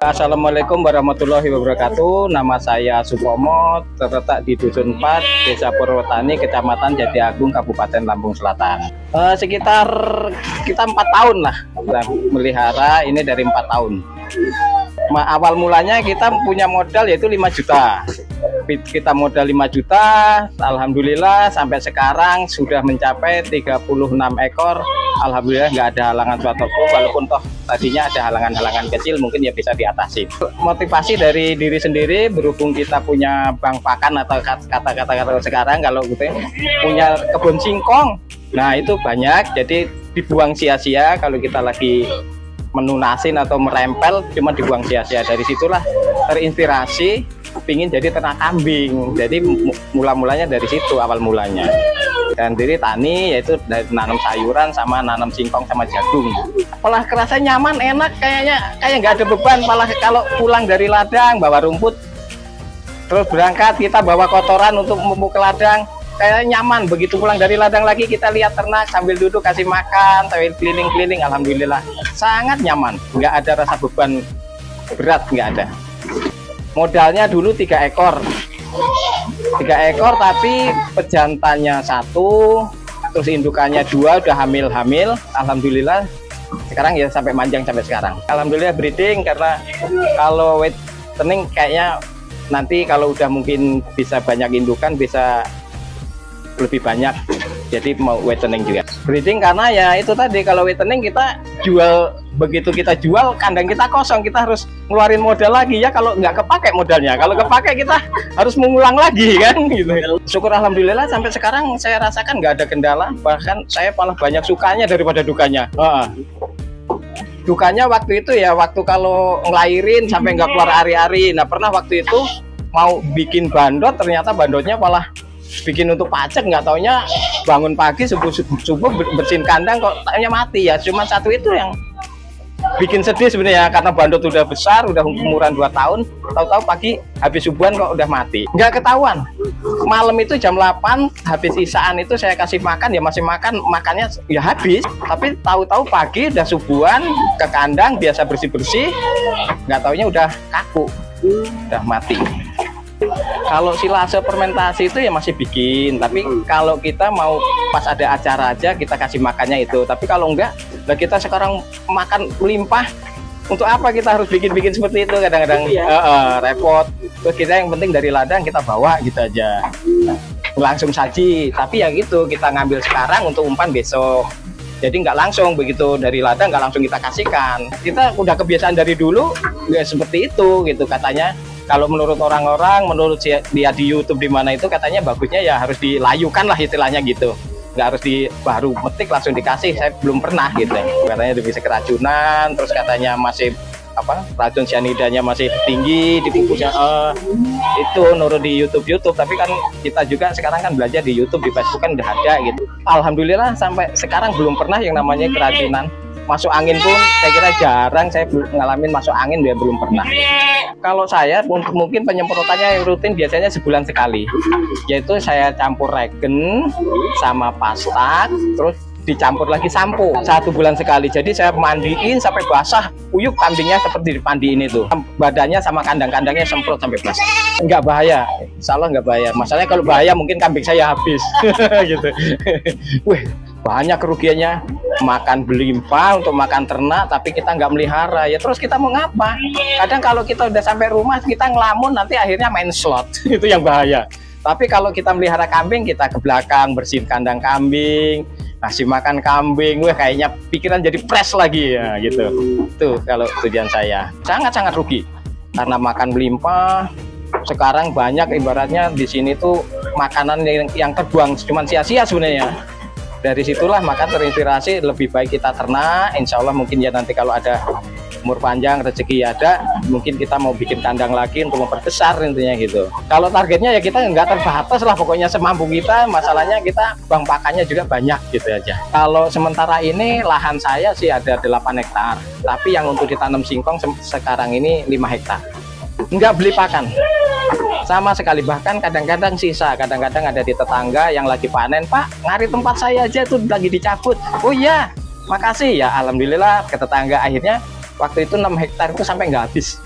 Assalamualaikum warahmatullahi wabarakatuh. Nama saya Supomo, terletak di Dusun 4, Desa Purwotani, Kecamatan Jatiagung, Kabupaten Lampung Selatan. Sekitar kita 4 tahun lah melihara ini, dari 4 tahun. Awal mulanya kita punya modal yaitu 5 juta. Kita modal 5 juta, alhamdulillah sampai sekarang sudah mencapai 36 ekor. Alhamdulillah nggak ada halangan suatu, walaupun toh tadinya ada halangan-halangan kecil, mungkin ya bisa diatasi. Motivasi dari diri sendiri, berhubung kita punya bank pakan atau kata-kata sekarang kalau gitu punya kebun singkong, nah itu banyak, jadi dibuang sia-sia kalau kita lagi menunasin atau merempel, cuma dibuang sia-sia. Dari situlah terinspirasi pingin jadi ternak kambing, jadi mula-mulanya dari situ awal mulanya. Dan diri tani yaitu dari nanam sayuran sama nanam singkong sama jagung. Malah kerasa nyaman, enak, kayak nggak ada beban. Malah kalau pulang dari ladang bawa rumput terus berangkat, kita bawa kotoran untuk memupuk ladang, kayak nyaman. Begitu pulang dari ladang lagi kita lihat ternak sambil duduk kasih makan, sambil keliling-keliling, alhamdulillah sangat nyaman, nggak ada rasa beban berat, nggak ada. Modalnya dulu 3 ekor, tapi pejantannya 1, terus indukannya 2, udah hamil-hamil, alhamdulillah sekarang ya sampai manjang sampai sekarang. Alhamdulillah breeding, karena kalau whitening kayaknya nanti kalau udah mungkin bisa banyak indukan, bisa lebih banyak, jadi mau whitening juga. Breeding karena ya itu tadi, kalau whitening kita jual, begitu kita jual kandang kita kosong, kita harus ngeluarin modal lagi ya, kalau nggak kepake modalnya, kalau kepake kita harus mengulang lagi kan gitu. Syukur alhamdulillah sampai sekarang saya rasakan nggak ada kendala, bahkan saya malah banyak sukanya daripada dukanya. Dukanya waktu itu ya, waktu kalau ngelahirin sampai nggak keluar ari-ari. Nah pernah waktu itu mau bikin bandot, ternyata bandotnya malah bikin untuk pacek, nggak taunya bangun pagi subuh bersihin kandang kok taunya mati ya. Cuma satu itu yang bikin sedih sebenarnya, karena bandot udah besar, udah umuran 2 tahun, tahu-tahu pagi habis subuhan kok udah mati, nggak ketahuan. Malam itu jam 8 habis isaan itu saya kasih makan, ya masih makannya ya habis, tapi tahu-tahu pagi udah subuhan ke kandang biasa bersih-bersih, nggak taunya udah kaku, udah mati. Kalau silase fermentasi itu ya masih bikin, tapi kalau kita mau pas ada acara aja kita kasih makannya itu. Tapi kalau enggak, nah kita sekarang makan melimpah, untuk apa kita harus bikin-bikin seperti itu, kadang-kadang repot. Terus kita yang penting dari ladang kita bawa gitu aja, langsung saji. Tapi ya gitu, kita ngambil sekarang untuk umpan besok. Jadi nggak langsung begitu dari ladang, nggak langsung kita kasihkan. Kita udah kebiasaan dari dulu nggak seperti itu gitu katanya. Kalau menurut orang-orang, menurut dia di YouTube di mana itu, katanya bagusnya ya harus dilayukan lah istilahnya gitu. Nggak harus baru metik langsung dikasih. Saya belum pernah gitu. Katanya bisa keracunan, terus katanya masih racun cyanidanya masih tinggi di pupusnya. Itu menurut di YouTube. Tapi kan kita juga sekarang kan belajar di YouTube, di Facebook kan udah ada gitu. Alhamdulillah sampai sekarang belum pernah yang namanya keracunan. Masuk angin pun saya kira jarang, saya ngalamin masuk angin dia belum pernah. Kalau saya mungkin penyemprotannya yang rutin biasanya sebulan sekali, yaitu saya campur regen sama pastak, terus dicampur lagi sampo 1 bulan sekali. Jadi saya mandiin sampai basah kuyup kambingnya, seperti dipandiin itu, badannya sama kandang-kandangnya semprot sampai basah. Nggak bahaya, insya Allah nggak bahaya. Masalahnya kalau bahaya mungkin kambing saya habis gitu. Wih, banyak kerugiannya, makan berlimpah untuk makan ternak, tapi kita nggak melihara ya, terus kita mau ngapa? Kadang kalau kita udah sampai rumah kita ngelamun, nanti akhirnya main slot itu yang bahaya. Tapi kalau kita melihara kambing, kita ke belakang bersihin kandang kambing, ngasih makan kambing, wah kayaknya pikiran jadi fresh lagi ya gitu. Tuh kalau tujuan saya, sangat-sangat rugi karena makan berlimpah. Sekarang banyak ibaratnya di sini tuh makanan yang terbuang cuma sia-sia sebenarnya. Dari situlah maka terinspirasi lebih baik kita ternak. Insya Allah mungkin ya nanti kalau ada umur panjang, rezeki ada, mungkin kita mau bikin kandang lagi untuk memperbesar intinya gitu. Kalau targetnya ya kita nggak terbatas lah, pokoknya semampu kita. Masalahnya kita bank pakannya juga banyak gitu aja. Kalau sementara ini lahan saya sih ada 8 hektar, tapi yang untuk ditanam singkong sekarang ini 5 hektar. Nggak beli pakan sama sekali, bahkan kadang-kadang sisa, kadang-kadang ada di tetangga yang lagi panen, Pak ngari tempat saya aja tuh lagi dicabut. Oh iya makasih ya, alhamdulillah ke tetangga. Akhirnya waktu itu 6 hektar itu sampai nggak habis,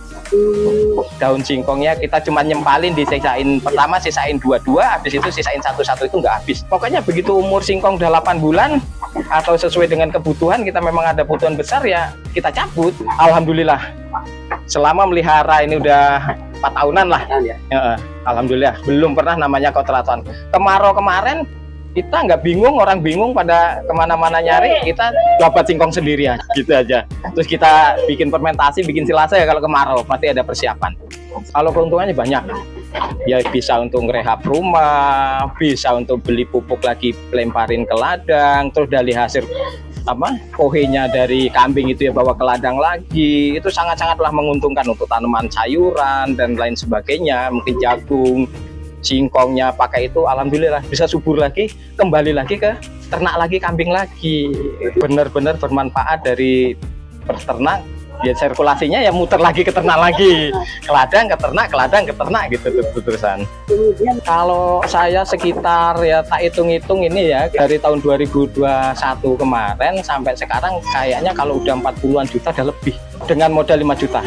Daun singkongnya kita cuma nyempalin, disisain pertama, sisain 2-2, habis itu sisain 1-1, itu nggak habis. Pokoknya begitu umur singkong udah 8 bulan atau sesuai dengan kebutuhan, kita memang ada kebutuhan besar ya kita cabut. Alhamdulillah selama melihara ini udah 4 tahunan lah ya. Alhamdulillah belum pernah namanya kotratan. Kemarau kemarin kita nggak bingung, orang bingung pada kemana-mana nyari, kita dapat singkong sendiri aja, gitu aja. Terus kita bikin fermentasi, bikin silase ya kalau kemarau, pasti ada persiapan. Kalau keuntungannya banyak, ya bisa untuk ngerehab rumah, bisa untuk beli pupuk lagi, lemparin ke ladang, terus dari hasil kohenya dari kambing itu ya bawa ke ladang lagi, itu sangat-sangatlah menguntungkan untuk tanaman sayuran dan lain sebagainya, mungkin jagung. Singkongnya pakai itu alhamdulillah bisa subur lagi, kembali lagi ke ternak lagi, kambing lagi, benar-benar bermanfaat dari peternak ya, sirkulasinya ya muter lagi ke ternak lagi, ke ladang ke ternak, ke ladang ke ternak gitu terusan. Kalau saya sekitar ya tak hitung-hitung ini ya dari tahun 2021 kemarin sampai sekarang kayaknya kalau udah 40-an juta udah lebih dengan modal 5 juta.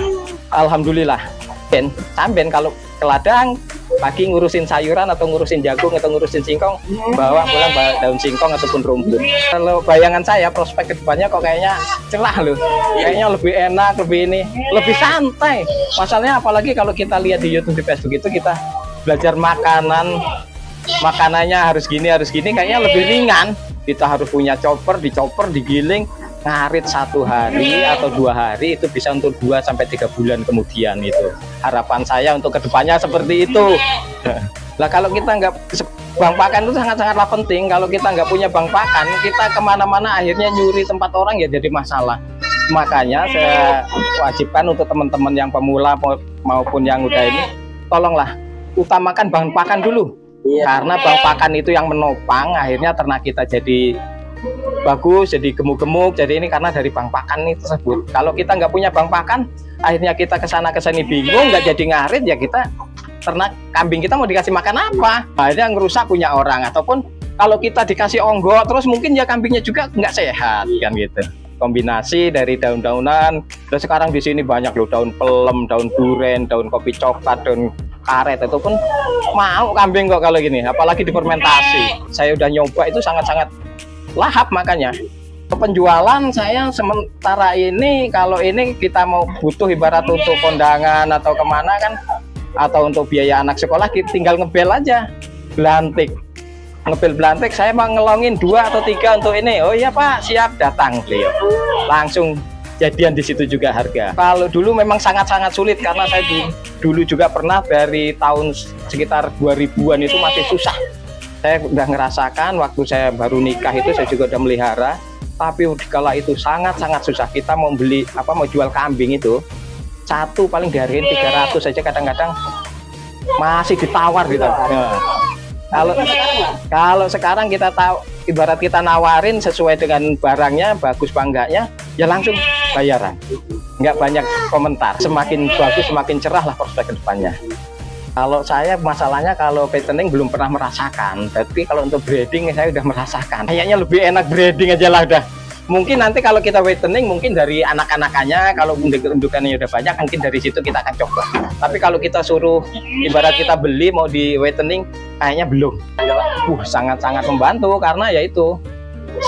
Alhamdulillah. Dan sampean kalau ke ladang pagi ngurusin sayuran atau ngurusin jagung atau ngurusin singkong, bawa pulang daun singkong ataupun rumput. Kalau bayangan saya prospek kedepannya kok kayaknya celah loh, kayaknya lebih enak, lebih santai. Masalahnya apalagi kalau kita lihat di YouTube, di Facebook itu kita belajar makanannya harus gini, kayaknya lebih ringan. Kita harus punya chopper, digiling, ngarit 1 hari atau 2 hari, itu bisa untuk 2-3 bulan kemudian. Itu harapan saya untuk kedepannya seperti itu. Lah kalau kita nggak, bank pakan itu sangat-sangatlah penting. Kalau kita nggak punya bank pakan, kita kemana-mana akhirnya nyuri tempat orang ya jadi masalah. Makanya saya wajibkan untuk teman-teman yang pemula maupun yang udah ini, tolonglah utamakan bank pakan dulu. Karena bank pakan itu yang menopang akhirnya ternak kita jadi bagus, jadi gemuk-gemuk, jadi ini karena dari bank pakan itu tersebut. Kalau kita nggak punya bank pakan, akhirnya kita kesana kesini bingung, nggak jadi ngarit, ya kita ternak kambing kita mau dikasih makan apa? Akhirnya ngerusak punya orang, ataupun kalau kita dikasih onggot terus mungkin ya kambingnya juga nggak sehat kan gitu. Kombinasi dari daun-daunan, terus sekarang di sini banyak loh, daun pelem, daun duren, daun kopi coklat, daun karet, itu pun mau kambing kok kalau gini, apalagi difermentasi. Saya udah nyoba itu sangat-sangat lahap. Makanya penjualan saya sementara ini, kalau ini kita mau butuh ibarat untuk kondangan atau kemana kan, atau untuk biaya anak sekolah, kita tinggal ngebel aja belantik, ngebel belantik, saya mau ngelongin 2 atau 3 untuk ini, oh iya Pak siap, datang beliau langsung jadian di situ juga harga. Kalau dulu memang sangat-sangat sulit, karena saya dulu juga pernah dari tahun sekitar 2000-an itu masih susah. Saya udah ngerasakan waktu saya baru nikah itu saya juga udah melihara, tapi kala itu sangat-sangat susah. Kita mau beli mau jual kambing itu satu paling dihargain 300 saja, kadang-kadang masih ditawar gitu. Kalau sekarang kita tahu, ibarat kita nawarin sesuai dengan barangnya bagus bangganya, ya langsung bayaran, nggak banyak komentar. Semakin bagus semakin cerah lah prospek kedepannya. Kalau saya masalahnya kalau fattening belum pernah merasakan, tapi kalau untuk breeding saya udah merasakan. Kayaknya lebih enak breeding aja lah udah. Mungkin nanti kalau kita fattening mungkin dari anak-anakannya, kalau indukannya udah banyak mungkin dari situ kita akan coba. Tapi kalau kita suruh ibarat kita beli mau di fattening, kayaknya belum. Sangat-sangat membantu karena ya itu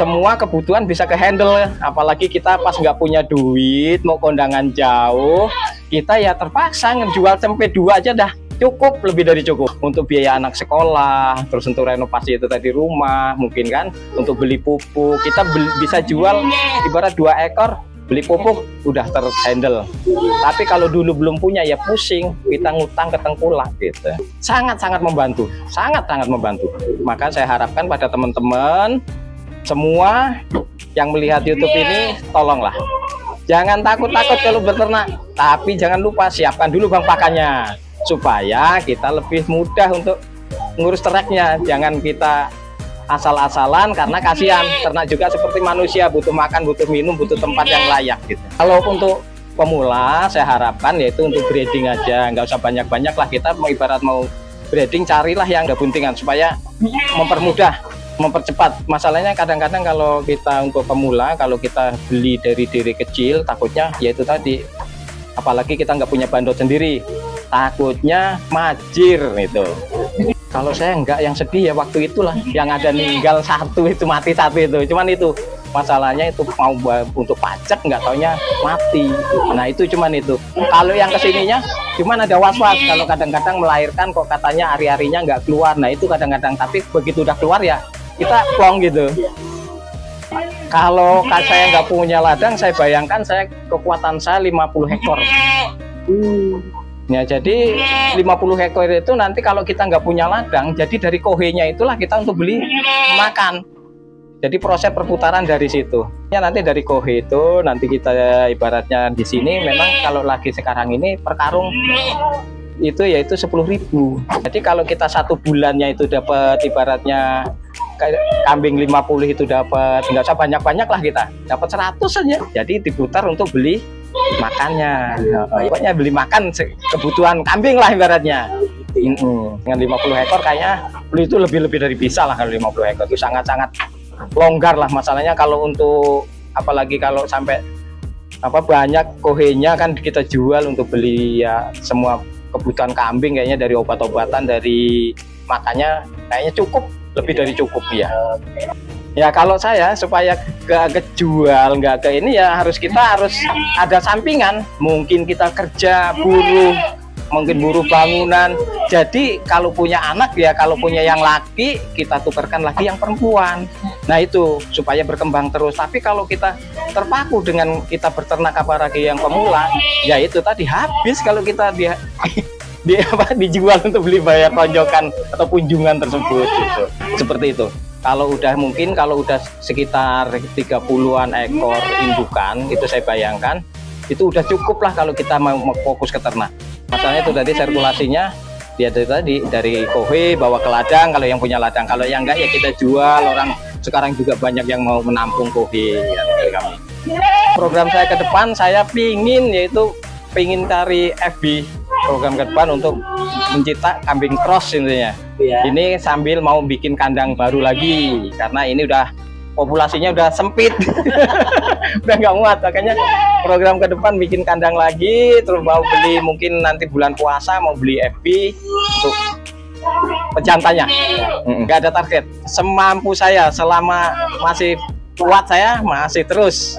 semua kebutuhan bisa ke handle. Apalagi kita pas nggak punya duit mau kondangan jauh, kita ya terpaksa ngejual tempe 2 aja dah cukup, lebih dari cukup untuk biaya anak sekolah, terus untuk renovasi itu tadi rumah, mungkin kan untuk beli pupuk kita bisa jual ibarat 2 ekor beli pupuk udah terhandle. Tapi kalau dulu belum punya ya pusing, kita ngutang ke tengkulak gitu. Sangat-sangat membantu, sangat-sangat membantu. Maka saya harapkan pada teman-teman semua yang melihat YouTube ini, tolonglah jangan takut-takut kalau beternak, tapi jangan lupa siapkan dulu bank pakannya supaya kita lebih mudah untuk ngurus ternaknya. Jangan kita asal-asalan, karena kasihan ternak juga seperti manusia, butuh makan, butuh minum, butuh tempat yang layak gitu. Kalau untuk pemula saya harapkan yaitu untuk breeding aja, nggak usah banyak-banyak lah. Kita mau ibarat mau breeding, carilah yang ada buntingan supaya mempermudah, mempercepat. Masalahnya kadang-kadang kalau kita untuk pemula, kalau kita beli dari diri kecil, takutnya yaitu tadi apalagi kita nggak punya bandot sendiri, takutnya majir itu. Kalau saya nggak yang sedih ya waktu itulah, yang ada ninggal satu itu, mati satu itu, cuman itu masalahnya itu mau untuk pajak nggak taunya mati. Nah itu cuman itu. Kalau yang kesininya cuman ada was-was, kalau kadang-kadang melahirkan kok katanya hari-harinya nggak keluar. Nah itu kadang-kadang, tapi begitu udah keluar ya kita plong gitu. Kalau saya nggak punya ladang, saya bayangkan saya kekuatan saya 50 ekor. Ya, jadi 50 ekor itu nanti kalau kita nggak punya ladang, jadi dari kohenya itulah kita untuk beli makan. Jadi proses perputaran dari situ. Ya nanti dari kohe itu nanti kita ibaratnya di sini memang kalau lagi sekarang ini per karung itu yaitu 10.000. Jadi kalau kita 1 bulannya itu dapat ibaratnya kambing 50 itu dapat, nggak usah banyak-banyak lah, kita dapat 100 saja. Jadi diputar untuk beli makannya. Pokoknya beli makan kebutuhan kambing lah ibaratnya. Dengan 50 ekor kayaknya beli itu lebih dari bisa lah. Kalau 50 ekor itu sangat-sangat longgar lah. Masalahnya kalau untuk apalagi kalau sampai banyak kohenya kan kita jual untuk beli ya semua kebutuhan kambing, kayaknya dari obat-obatan, dari makannya kayaknya cukup, lebih dari cukup ya. Ya kalau saya supaya gak kejual, nggak ke ini ya kita harus ada sampingan. Mungkin kita kerja buruh, mungkin buruh bangunan. Jadi kalau punya anak ya, kalau punya yang laki kita tukarkan lagi yang perempuan. Nah itu supaya berkembang terus. Tapi kalau kita terpaku dengan kita beternak apalagi yang pemula, ya itu tadi habis kalau kita dijual untuk beli bayar tonjokan atau kunjungan tersebut gitu. Seperti itu. Kalau udah mungkin kalau udah sekitar 30-an ekor indukan itu saya bayangkan itu udah cukup lah kalau kita mau fokus ke ternak. Masalahnya itu tadi sirkulasinya dia dari kohe bawa ke ladang kalau yang punya ladang, kalau yang enggak ya kita jual. Orang sekarang juga banyak yang mau menampung kohe ya, dari kami. Program saya ke depan saya pingin cari FB program ke depan untuk mencetak kambing cross intinya. Ya. Ini sambil mau bikin kandang baru lagi karena ini udah populasinya udah sempit. Udah nggak muat, makanya program ke depan bikin kandang lagi, terus mau beli mungkin nanti bulan puasa mau beli FB untuk pejantannya. Nggak ada target, semampu saya selama masih kuat saya masih terus.